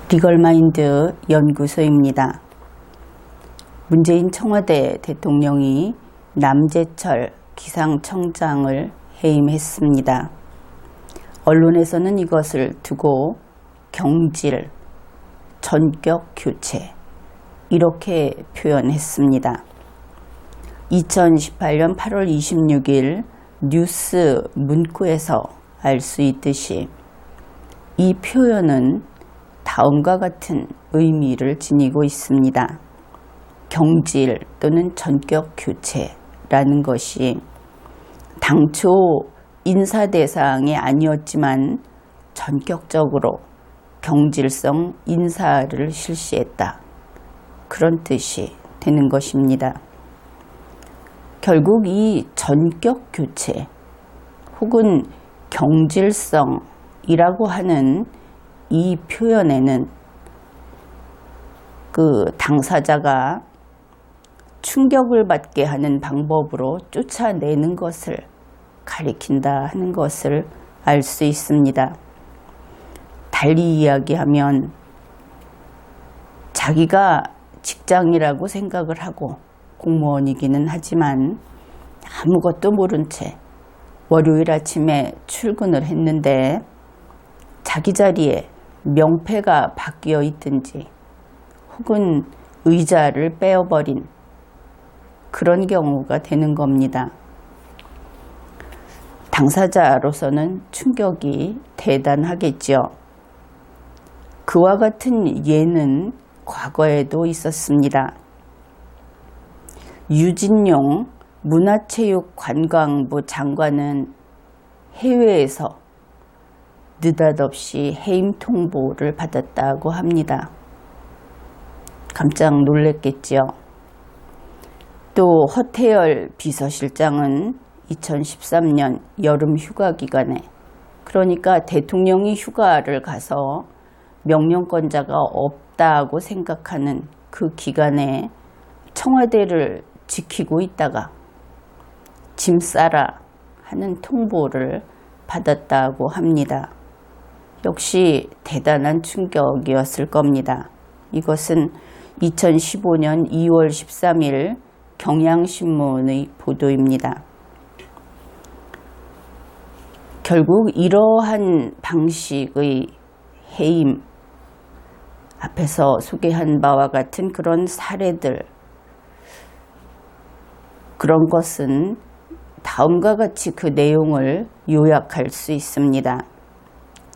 리걸마인드 연구소입니다. 문재인 청와대 대통령이 남재철 기상청장을 해임했습니다. 언론에서는 이것을 두고 경질, 전격 교체 이렇게 표현했습니다. 2018년 8월 26일 뉴스 문구에서 알 수 있듯이 이 표현은 다음과 같은 의미를 지니고 있습니다. 경질 또는 전격 교체라는 것이 당초 인사 대상이 아니었지만 전격적으로 경질성 인사를 실시했다. 그런 뜻이 되는 것입니다. 결국 이 전격 교체 혹은 경질성이라고 하는 이 표현에는 그 당사자가 충격을 받게 하는 방법으로 쫓아내는 것을 가리킨다 하는 것을 알 수 있습니다. 달리 이야기하면 자기가 직장이라고 생각을 하고 공무원이기는 하지만 아무것도 모른 채 월요일 아침에 출근을 했는데 자기 자리에 명패가 바뀌어 있든지 혹은 의자를 빼어버린 그런 경우가 되는 겁니다. 당사자로서는 충격이 대단하겠죠. 그와 같은 예는 과거에도 있었습니다. 유진용 문화체육관광부 장관은 해외에서 느닷없이 해임 통보를 받았다고 합니다. 깜짝 놀랐겠지요. 또 허태열 비서실장은 2013년 여름 휴가 기간에, 그러니까 대통령이 휴가를 가서 명령권자가 없다고 생각하는 그 기간에 청와대를 지키고 있다가 짐 싸라 하는 통보를 받았다고 합니다. 역시 대단한 충격이었을 겁니다. 이것은 2015년 2월 13일 경향신문의 보도입니다. 결국 이러한 방식의 해임, 앞에서 소개한 바와 같은 그런 사례들, 그런 것은 다음과 같이 그 내용을 요약할 수 있습니다.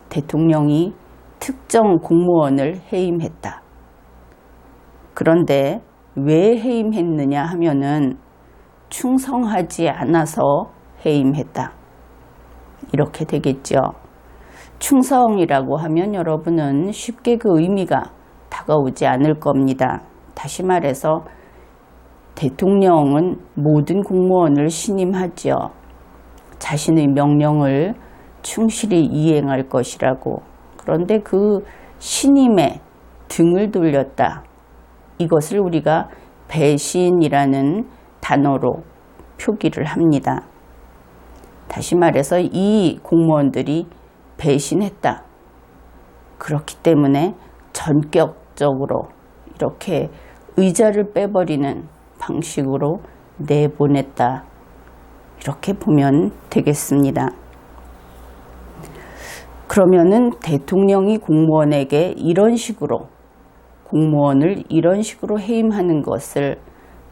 대통령이 특정 공무원을 해임했다. 그런데 왜 해임했느냐 하면은 충성하지 않아서 해임했다. 이렇게 되겠죠. 충성이라고 하면 여러분은 쉽게 그 의미가 다가오지 않을 겁니다. 다시 말해서 대통령은 모든 공무원을 신임하지요. 자신의 명령을 충실히 이행할 것이라고. 그런데 그 신임에 등을 돌렸다. 이것을 우리가 배신이라는 단어로 표기를 합니다. 다시 말해서 이 공무원들이 배신했다. 그렇기 때문에 전격적으로 이렇게 의자를 빼버리는 방식으로 내보냈다. 이렇게 보면 되겠습니다. 그러면은 대통령이 공무원에게 이런 식으로, 공무원을 이런 식으로 해임하는 것을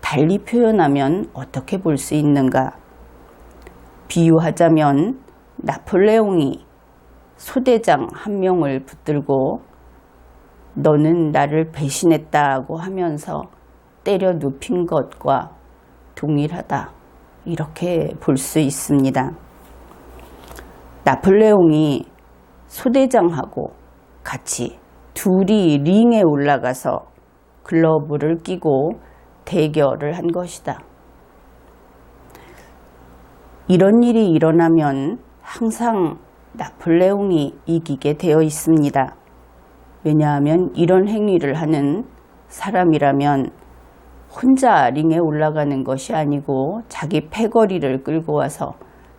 달리 표현하면 어떻게 볼 수 있는가? 비유하자면 나폴레옹이 소대장 한 명을 붙들고 너는 나를 배신했다고 하면서 때려 눕힌 것과 동일하다. 이렇게 볼 수 있습니다. 나폴레옹이 소대장하고 같이 둘이 링에 올라가서 글러브를 끼고 대결을 한 것이다. 이런 일이 일어나면 항상 나폴레옹이 이기게 되어 있습니다. 왜냐하면 이런 행위를 하는 사람이라면 혼자 링에 올라가는 것이 아니고 자기 패거리를 끌고 와서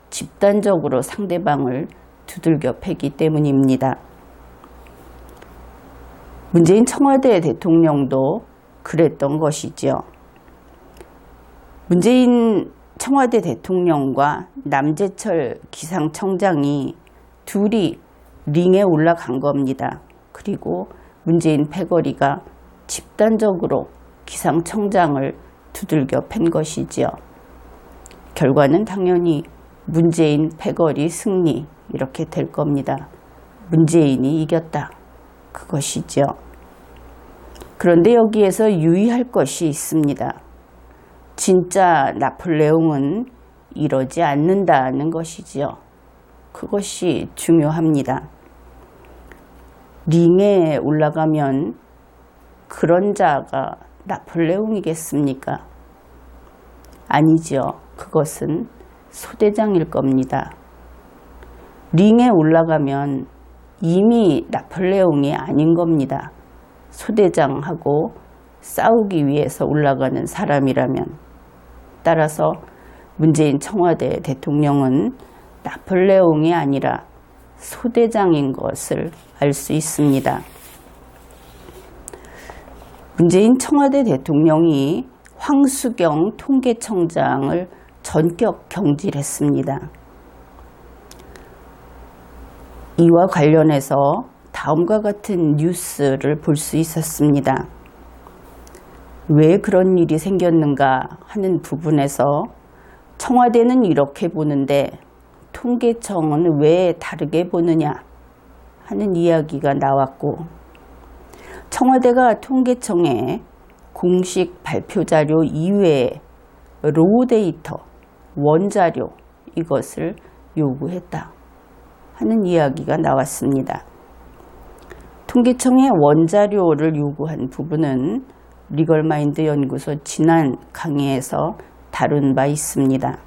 집단적으로 상대방을 두들겨 패기 때문입니다. 문재인 청와대 대통령도 그랬던 것이지요. 문재인 청와대 대통령과 남재철 기상청장이 둘이 링에 올라간 겁니다. 그리고 문재인 패거리가 집단적으로 기상청장을 두들겨 팬 것이지요. 결과는 당연히 문재인 패거리 승리 이렇게 될 겁니다. 문재인이 이겼다. 그것이죠. 그런데 여기에서 유의할 것이 있습니다. 진짜 나폴레옹은 이러지 않는다는 것이지요. 그것이 중요합니다. 링에 올라가면 그런 자가 나폴레옹이겠습니까? 아니지요. 그것은 소대장일 겁니다. 링에 올라가면 이미 나폴레옹이 아닌 겁니다. 소대장하고 싸우기 위해서 올라가는 사람이라면. 따라서 문재인 청와대 대통령은 나폴레옹이 아니라 소대장인 것을 알 수 있습니다. 문재인 청와대 대통령이 황수경 통계청장을 전격 경질했습니다. 이와 관련해서 다음과 같은 뉴스를 볼 수 있었습니다. 왜 그런 일이 생겼는가 하는 부분에서 청와대는 이렇게 보는데 통계청은 왜 다르게 보느냐 하는 이야기가 나왔고, 청와대가 통계청에 공식 발표 자료 이외에 로우 데이터, 원자료 이것을 요구했다 하는 이야기가 나왔습니다. 통계청의 원자료를 요구한 부분은 리걸마인드 연구소 지난 강의에서 다룬 바 있습니다.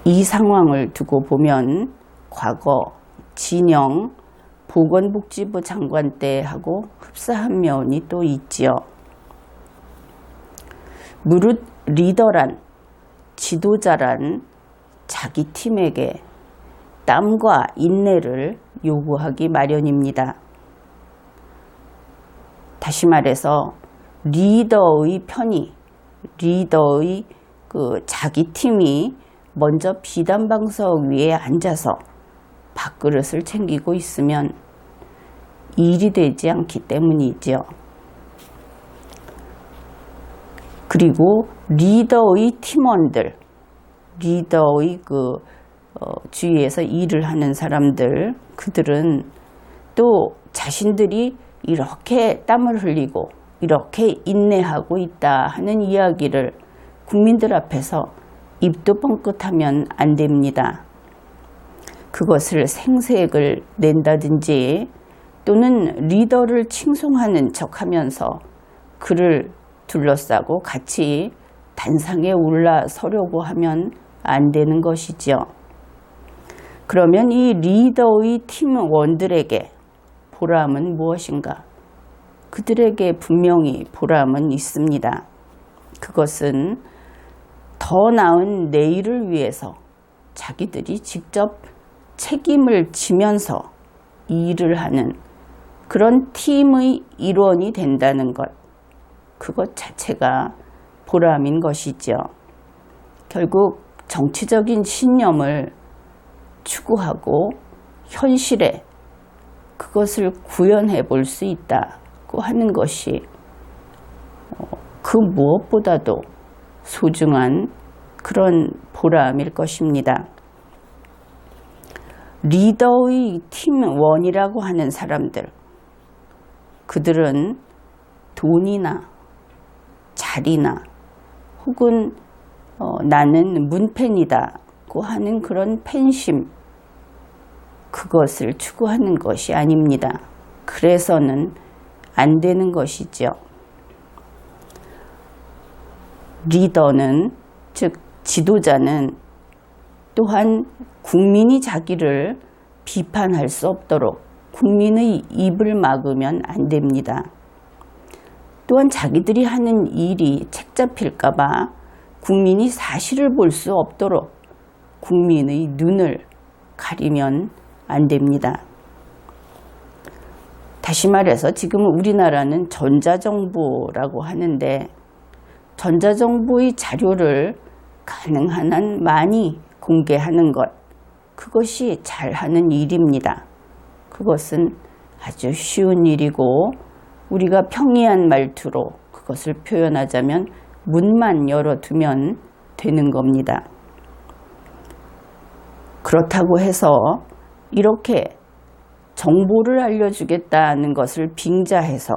이 상황을 두고 보면 과거 진영 보건복지부 장관 때하고 흡사한 면이 또 있지요. 무릇 리더란, 지도자란 자기 팀에게 땀과 인내를 요구하기 마련입니다. 다시 말해서 리더의 편의, 리더의 자기 팀이 먼저 비단방석 위에 앉아서 밥그릇을 챙기고 있으면 일이 되지 않기 때문이죠. 그리고 리더의 팀원들, 리더의 주위에서 일을 하는 사람들, 그들은 또 자신들이 이렇게 땀을 흘리고 이렇게 인내하고 있다 하는 이야기를 국민들 앞에서 입도 뻥끗하면 안 됩니다. 그것을 생색을 낸다든지 또는 리더를 칭송하는 척하면서 그를 둘러싸고 같이 단상에 올라서려고 하면 안 되는 것이죠. 그러면 이 리더의 팀원들에게 보람은 무엇인가? 그들에게 분명히 보람은 있습니다. 그것은 더 나은 내일을 위해서 자기들이 직접 책임을 지면서 일을 하는 그런 팀의 일원이 된다는 것, 그것 자체가 보람인 것이죠. 결국 정치적인 신념을 추구하고 현실에 그것을 구현해 볼 수 있다고 하는 것이 그 무엇보다도 소중한 그런 보람일 것입니다. 리더의 팀원이라고 하는 사람들, 그들은 돈이나 자리나 혹은 나는 문팬이다고 하는 그런 팬심, 그것을 추구하는 것이 아닙니다. 그래서는 안 되는 것이죠. 리더는, 즉 지도자는 또한 국민이 자기를 비판할 수 없도록 국민의 입을 막으면 안 됩니다. 또한 자기들이 하는 일이 책 잡힐까 봐 국민이 사실을 볼 수 없도록 국민의 눈을 가리면 안 됩니다. 다시 말해서 지금 우리나라는 전자정부라고 하는데 전자정부의 자료를 가능한 한 많이 공개하는 것, 그것이 잘하는 일입니다. 그것은 아주 쉬운 일이고 우리가 평이한 말투로 그것을 표현하자면 문만 열어두면 되는 겁니다. 그렇다고 해서 이렇게 정보를 알려주겠다는 것을 빙자해서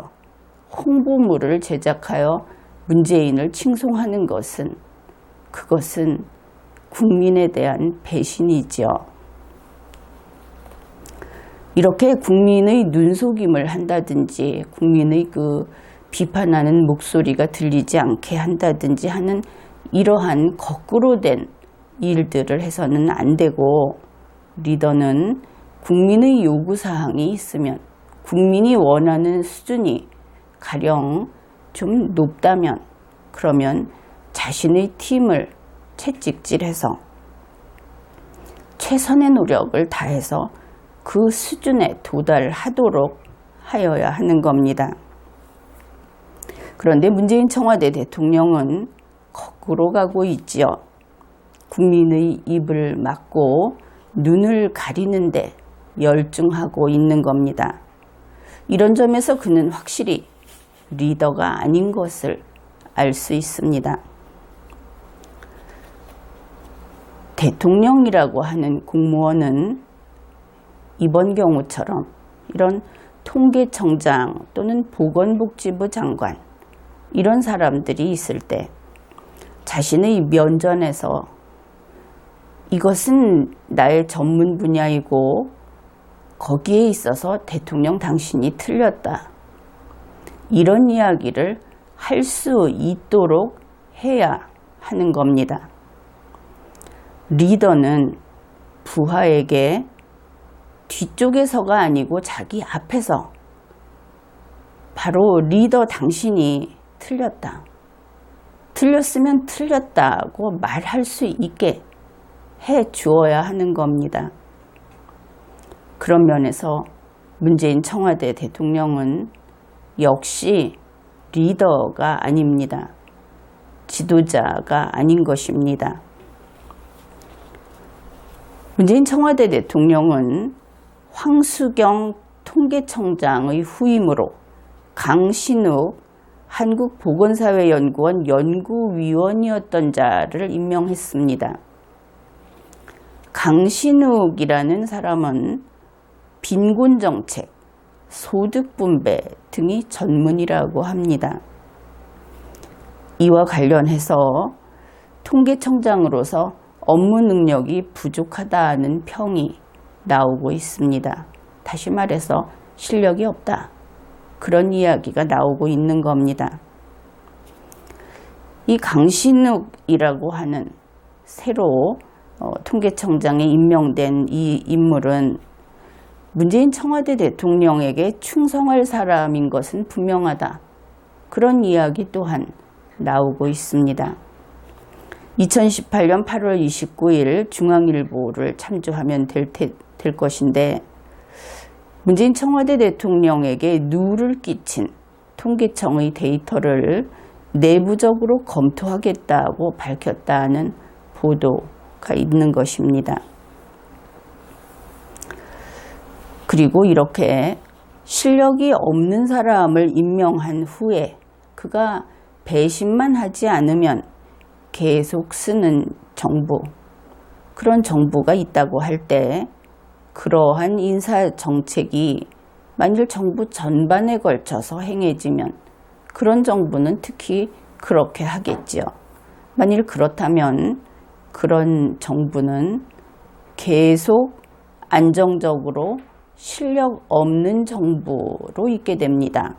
홍보물을 제작하여 문재인을 칭송하는 것은 그것은 국민에 대한 배신이지요. 이렇게 국민의 눈속임을 한다든지 국민의 그 비판하는 목소리가 들리지 않게 한다든지 하는 이러한 거꾸로 된 일들을 해서는 안 되고, 리더는 국민의 요구사항이 있으면 국민이 원하는 수준이 가령 좀 높다면 그러면 자신의 팀을 채찍질해서 최선의 노력을 다해서 그 수준에 도달하도록 하여야 하는 겁니다. 그런데 문재인 청와대 대통령은 거꾸로 가고 있지요. 국민의 입을 막고 눈을 가리는데 열중하고 있는 겁니다. 이런 점에서 그는 확실히 리더가 아닌 것을 알 수 있습니다. 대통령이라고 하는 공무원은 이번 경우처럼 이런 통계청장 또는 보건복지부 장관, 이런 사람들이 있을 때 자신의 면전에서 이것은 나의 전문 분야이고 거기에 있어서 대통령 당신이 틀렸다, 이런 이야기를 할 수 있도록 해야 하는 겁니다. 리더는 부하에게 뒤쪽에서가 아니고 자기 앞에서 바로 리더 당신이 틀렸다, 틀렸으면 틀렸다고 말할 수 있게 해 주어야 하는 겁니다. 그런 면에서 문재인 청와대 대통령은 역시 리더가 아닙니다. 지도자가 아닌 것입니다. 문재인 청와대 대통령은 황수경 통계청장의 후임으로 강신욱 한국보건사회연구원 연구위원이었던 자를 임명했습니다. 강신욱이라는 사람은 빈곤정책, 소득분배 등이 전문이라고 합니다. 이와 관련해서 통계청장으로서 업무 능력이 부족하다는 평이 나오고 있습니다. 다시 말해서 실력이 없다, 그런 이야기가 나오고 있는 겁니다. 이 강신욱이라고 하는 새로 통계청장에 임명된 이 인물은 문재인 청와대 대통령에게 충성할 사람인 것은 분명하다, 그런 이야기 또한 나오고 있습니다. 2018년 8월 29일 중앙일보를 참조하면 될 것인데, 문재인 청와대 대통령에게 누를 끼친 통계청의 데이터를 내부적으로 검토하겠다고 밝혔다는 보도가 있는 것입니다. 그리고 이렇게 실력이 없는 사람을 임명한 후에 그가 배신만 하지 않으면 계속 쓰는 정부, 그런 정부가 있다고 할 때 그러한 인사정책이 만일 정부 전반에 걸쳐서 행해지면 그런 정부는 특히 그렇게 하겠지요. 만일 그렇다면 그런 정부는 계속 안정적으로 실력 없는 정부로 있게 됩니다.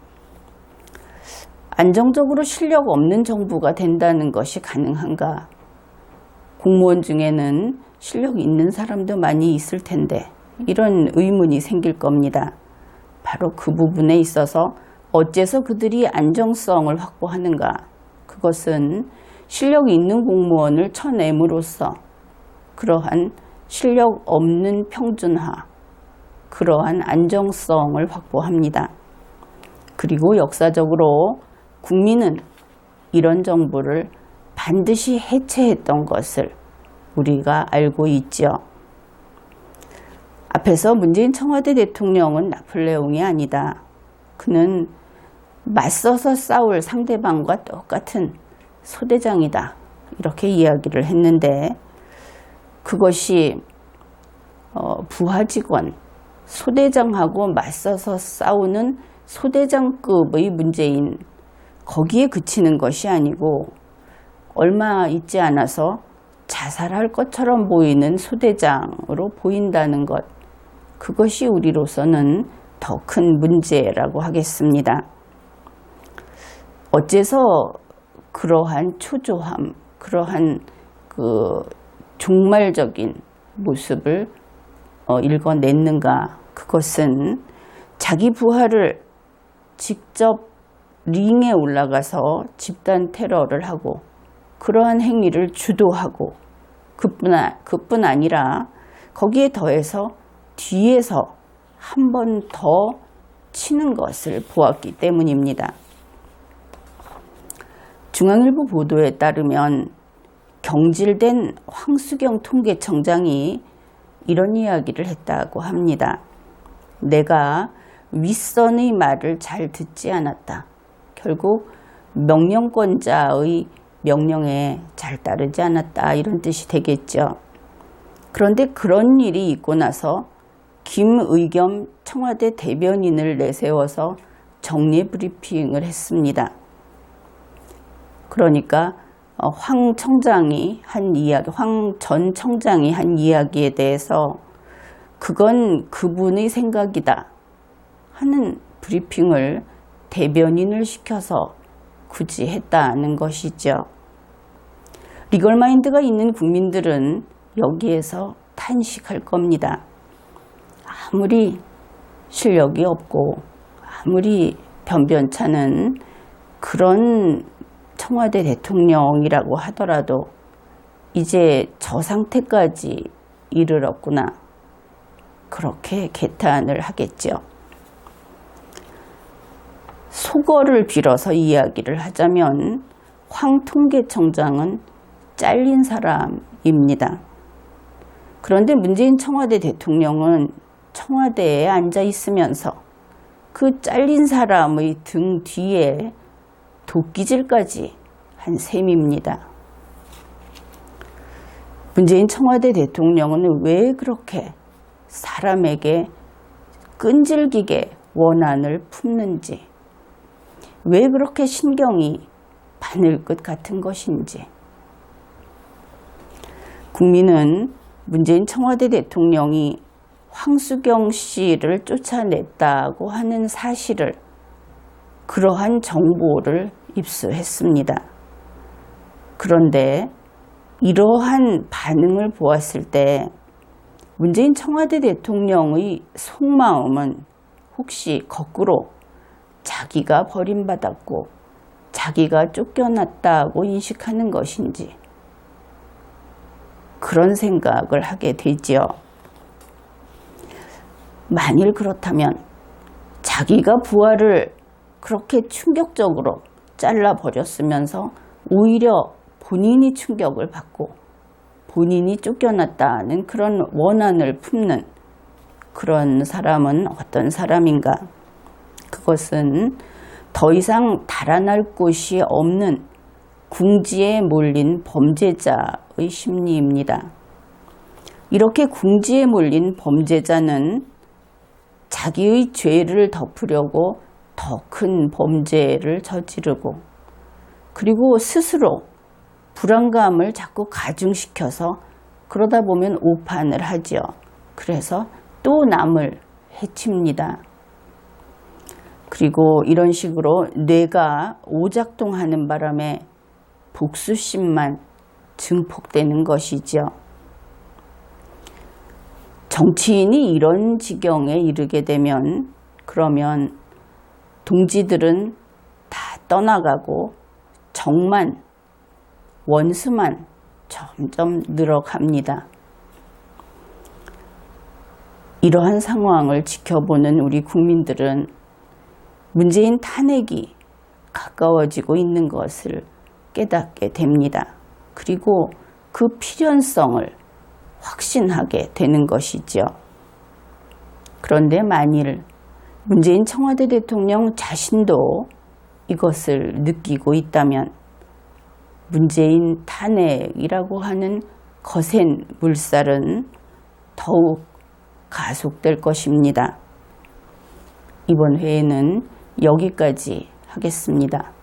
안정적으로 실력 없는 정부가 된다는 것이 가능한가? 공무원 중에는 실력 있는 사람도 많이 있을 텐데 이런 의문이 생길 겁니다. 바로 그 부분에 있어서 어째서 그들이 안정성을 확보하는가? 그것은 실력 있는 공무원을 쳐냄으로써 그러한 실력 없는 평준화, 그러한 안정성을 확보합니다. 그리고 역사적으로 국민은 이런 정부를 반드시 해체했던 것을 우리가 알고 있죠. 앞에서 문재인 청와대 대통령은 나폴레옹이 아니다. 그는 맞서서 싸울 상대방과 똑같은 소대장이다. 이렇게 이야기를 했는데 그것이 부하 직원, 소대장하고 맞서서 싸우는 소대장급의 문재인, 거기에 그치는 것이 아니고 얼마 있지 않아서 자살할 것처럼 보이는 소대장으로 보인다는 것, 그것이 우리로서는 더 큰 문제라고 하겠습니다. 어째서 그러한 초조함, 그러한 그 종말적인 모습을 읽어냈는가? 그것은 자기 부하를 직접 링에 올라가서 집단 테러를 하고 그러한 행위를 주도하고 그뿐 아니라 거기에 더해서 뒤에서 한 번 더 치는 것을 보았기 때문입니다. 중앙일보 보도에 따르면 경질된 황수경 통계청장이 이런 이야기를 했다고 합니다. 내가 윗선의 말을 잘 듣지 않았다. 결국 명령권자의 명령에 잘 따르지 않았다. 이런 뜻이 되겠죠. 그런데 그런 일이 있고 나서 김의겸 청와대 대변인을 내세워서 정례 브리핑을 했습니다. 그러니까 황 청장이 한 이야기, 황 전 청장이 한 이야기에 대해서 그건 그분의 생각이다 하는 브리핑을 대변인을 시켜서 굳이 했다는 것이죠. 리걸마인드가 있는 국민들은 여기에서 탄식할 겁니다. 아무리 실력이 없고 아무리 변변찮은 그런 청와대 대통령이라고 하더라도 이제 저 상태까지 이르렀구나. 그렇게 개탄을 하겠죠. 속어를 빌어서 이야기를 하자면 황 통계청장은 잘린 사람입니다. 그런데 문재인 청와대 대통령은 청와대에 앉아 있으면서 그 잘린 사람의 등 뒤에 도끼질까지 한 셈입니다. 문재인 청와대 대통령은 왜 그렇게 사람에게 끈질기게 원한을 품는지, 왜 그렇게 신경이 바늘끝 같은 것인지, 국민은 문재인 청와대 대통령이 황수경 씨를 쫓아냈다고 하는 사실을, 그러한 정보를 입수했습니다. 그런데 이러한 반응을 보았을 때 문재인 청와대 대통령의 속마음은 혹시 거꾸로 자기가 버림받았고 자기가 쫓겨났다고 인식하는 것인지, 그런 생각을 하게 되지요. 만일 그렇다면 자기가 부하를 그렇게 충격적으로 잘라버렸으면서 오히려 본인이 충격을 받고 본인이 쫓겨났다는 그런 원한을 품는 그런 사람은 어떤 사람인가? 그것은 더 이상 달아날 곳이 없는 궁지에 몰린 범죄자의 심리입니다. 이렇게 궁지에 몰린 범죄자는 자기의 죄를 덮으려고 더 큰 범죄를 저지르고, 그리고 스스로 불안감을 자꾸 가중시켜서 그러다 보면 오판을 하죠. 그래서 또 남을 해칩니다. 그리고 이런 식으로 뇌가 오작동하는 바람에 복수심만 증폭되는 것이죠. 정치인이 이런 지경에 이르게 되면 그러면 동지들은 다 떠나가고 적만, 원수만 점점 늘어갑니다. 이러한 상황을 지켜보는 우리 국민들은 문재인 탄핵이 가까워지고 있는 것을 깨닫게 됩니다. 그리고 그 필연성을 확신하게 되는 것이죠. 그런데 만일 문재인 청와대 대통령 자신도 이것을 느끼고 있다면 문재인 탄핵이라고 하는 거센 물살은 더욱 가속될 것입니다. 이번 회에는 여기까지 하겠습니다.